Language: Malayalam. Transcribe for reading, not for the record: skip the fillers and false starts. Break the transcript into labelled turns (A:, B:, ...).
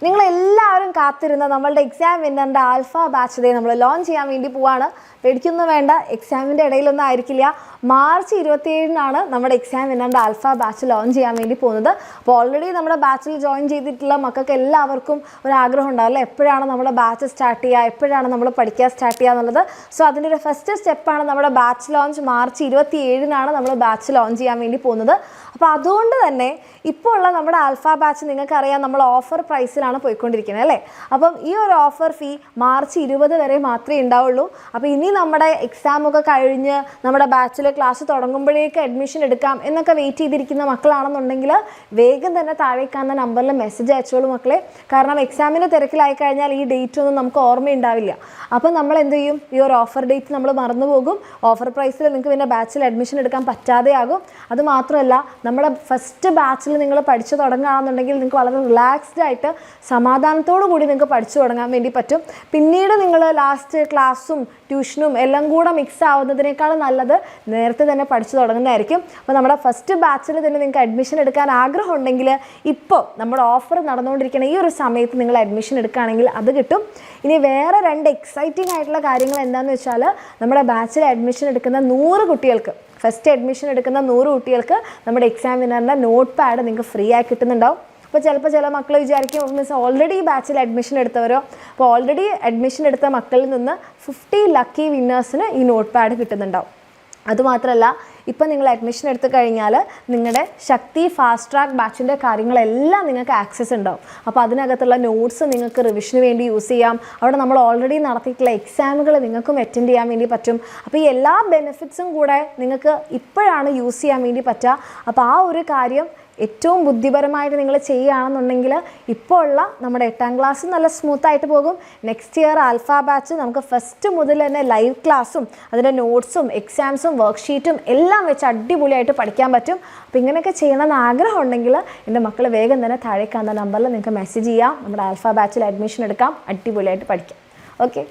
A: നിങ്ങളെല്ലാവരും കാത്തിരുന്ന നമ്മളുടെ എക്സാം വിന്നറിൻ്റെ ആൽഫ ബാച്ച് ഡേ നമ്മൾ ലോഞ്ച് ചെയ്യാൻ വേണ്ടി പോവാണ്. പേടിക്കൊന്നും വേണ്ട, എക്സാമിൻ്റെ ഇടയിലൊന്നും ആയിരിക്കില്ല. മാർച്ച് 27-നാണ് നമ്മുടെ എക്സാം വിന്നറിൻ്റെ ആൽഫ ബാച്ച് ലോഞ്ച് ചെയ്യാൻ വേണ്ടി പോകുന്നത്. അപ്പോൾ ഓൾറെഡി നമ്മുടെ ബാച്ചിൽ ജോയിൻ ചെയ്തിട്ടുള്ള മക്കൾക്ക് എല്ലാവർക്കും ഒരു ആഗ്രഹം ഉണ്ടാവില്ല, എപ്പോഴാണ് നമ്മുടെ ബാച്ച് സ്റ്റാർട്ട് ചെയ്യുക, എപ്പോഴാണ് നമ്മൾ പഠിക്കാൻ സ്റ്റാർട്ട് ചെയ്യുക എന്നുള്ളത്. സോ അതിൻ്റെ ഒരു ഫസ്റ്റ് സ്റ്റെപ്പാണ് നമ്മുടെ ബാച്ച് ലോഞ്ച്. മാർച്ച് 27-നാണ് നമ്മൾ ബാച്ച് ലോഞ്ച് ചെയ്യാൻ വേണ്ടി പോകുന്നത്. അപ്പോൾ അതുകൊണ്ട് തന്നെ ഇപ്പോൾ ഉള്ള നമ്മുടെ ആൽഫ ബാച്ച് നിങ്ങൾക്കറിയാം, നമ്മൾ ഓഫർ പ്രൈസിലാണ് പോയിക്കൊണ്ടിരിക്കുന്നത് അല്ലേ. അപ്പം ഈ ഒരു ഓഫർ ഫീ മാർച്ച് 20 വരെ മാത്രമേ ഉണ്ടാവുള്ളൂ. അപ്പോൾ ഇനി നമ്മുടെ എക്സാമൊക്കെ കഴിഞ്ഞ് നമ്മുടെ ബാച്ചിൽ ക്ലാസ് തുടങ്ങുമ്പോഴേക്ക് അഡ്മിഷൻ എടുക്കാം എന്നൊക്കെ വെയിറ്റ് ചെയ്തിരിക്കുന്ന മക്കളാണെന്നുണ്ടെങ്കിൽ വേഗം തന്നെ താഴെ കാണുന്ന നമ്പറിൽ മെസ്സേജ് അയച്ചോളൂ മക്കളെ. കാരണം എക്സാമിന് തിരക്കിലായി കഴിഞ്ഞാൽ ഈ ഡേറ്റ് ഒന്നും നമുക്ക് ഓർമ്മയുണ്ടാവില്ല. അപ്പം നമ്മൾ എന്ത് ചെയ്യും, ഈ ഒരു ഓഫർ ഡേറ്റ് നമ്മൾ മറന്നു പോകും. ഓഫർ പ്രൈസിൽ നിങ്ങൾക്ക് പിന്നെ ബാച്ചിൽ അഡ്മിഷൻ എടുക്കാൻ പറ്റാതെയാകും. അതുമാത്രമല്ല, നമ്മുടെ ഫസ്റ്റ് ബാച്ചിൽ നിങ്ങൾ പഠിച്ചു തുടങ്ങുകയാണെന്നുണ്ടെങ്കിൽ നിങ്ങൾക്ക് വളരെ റിലാക്സ്ഡ് ആയിട്ട് സമാധാനത്തോടു കൂടി നിങ്ങൾക്ക് പഠിച്ചു തുടങ്ങാൻ വേണ്ടി പറ്റും. പിന്നീട് നിങ്ങൾ ലാസ്റ്റ് ക്ലാസ്സും ട്യൂഷനും എല്ലാം കൂടെ മിക്സ് ആവുന്നതിനേക്കാളും നല്ലത് നേരത്തെ തന്നെ പഠിച്ചു തുടങ്ങുന്നതായിരിക്കും. അപ്പോൾ നമ്മുടെ ഫസ്റ്റ് ബാച്ചിൽ തന്നെ നിങ്ങൾക്ക് അഡ്മിഷൻ എടുക്കാൻ ആഗ്രഹം ഉണ്ടെങ്കിൽ ഇപ്പോൾ നമ്മുടെ ഓഫർ നടന്നുകൊണ്ടിരിക്കുന്ന ഈ ഒരു സമയത്ത് നിങ്ങൾ അഡ്മിഷൻ എടുക്കുകയാണെങ്കിൽ അത് കിട്ടും. ഇനി വേറെ 2 എക്സൈറ്റിംഗ് ആയിട്ടുള്ള കാര്യങ്ങൾ എന്താണെന്ന് വെച്ചാൽ, നമ്മുടെ ബാച്ചിൽ അഡ്മിഷൻ എടുക്കുന്ന 100 കുട്ടികൾക്ക്, ഫസ്റ്റ് അഡ്മിഷൻ എടുക്കുന്ന 100 കുട്ടികൾക്ക് നമ്മുടെ എക്സാം വിന്നറിൻ്റെ നോട്ട് പാഡ് നിങ്ങൾക്ക് ഫ്രീ ആയി കിട്ടുന്നുണ്ടാവും. അപ്പോൾ ചിലപ്പോൾ ചില മക്കൾ വിചാരിക്കും, മീൻസ് ഓൾറെഡി ബാച്ചിൽ അഡ്മിഷൻ എടുത്തവരോ, അപ്പോൾ ഓൾറെഡി അഡ്മിഷൻ എടുത്ത മക്കളിൽ നിന്ന് 50 ലക്കി വിന്നേഴ്സിന് ഈ നോട്ട് പാഡ് കിട്ടുന്നുണ്ടാവും. അതുമാത്രമല്ല, ഇപ്പം നിങ്ങൾ അഡ്മിഷൻ എടുത്തു കഴിഞ്ഞാൽ നിങ്ങളുടെ ശക്തി ഫാസ്റ്റ് ട്രാക്ക് ബാച്ചിൻ്റെ കാര്യങ്ങളെല്ലാം നിങ്ങൾക്ക് ആക്സസ് ഉണ്ടാവും. അപ്പോൾ അതിനകത്തുള്ള നോട്ട്സ് നിങ്ങൾക്ക് റിവിഷന് വേണ്ടി യൂസ് ചെയ്യാം. അവിടെ നമ്മൾ ഓൾറെഡി നടത്തിയിട്ടുള്ള എക്സാമുകൾ നിങ്ങൾക്കും അറ്റൻഡ് ചെയ്യാൻ വേണ്ടി പറ്റും. അപ്പോൾ ഈ എല്ലാ ബെനിഫിറ്റ്സും കൂടെ നിങ്ങൾക്ക് ഇപ്പോഴാണ് യൂസ് ചെയ്യാൻ വേണ്ടി പറ്റുക. അപ്പോൾ ആ ഒരു കാര്യം ഏറ്റവും ബുദ്ധിപരമായിട്ട് നിങ്ങൾ ചെയ്യുകയാണെന്നുണ്ടെങ്കിൽ ഇപ്പോൾ ഉള്ള നമ്മുടെ 8ാം ക്ലാസ് നല്ല സ്മൂത്തായിട്ട് പോകും. നെക്സ്റ്റ് ഇയർ ആൽഫ ബാച്ച് നമുക്ക് ഫസ്റ്റ് മുതൽ തന്നെ ലൈവ് ക്ലാസ്സും അതിൻ്റെ നോട്ട്സും എക്സാംസും വർക്ക്ഷീറ്റും എല്ലാം വെച്ച് അടിപൊളിയായിട്ട് പഠിക്കാൻ പറ്റും. അപ്പോൾ ഇങ്ങനെയൊക്കെ ചെയ്യണമെന്ന് ആഗ്രഹം ഉണ്ടെങ്കിൽ എൻ്റെ മക്കൾ വേഗം തന്നെ താഴെ കാണുന്ന നമ്പറിൽ നിങ്ങൾക്ക് മെസ്സേജ് ചെയ്യാം. നമ്മുടെ ആൽഫ ബാച്ചിൽ അഡ്മിഷൻ എടുക്കാം, അടിപൊളിയായിട്ട് പഠിക്കാം. ഓക്കെ.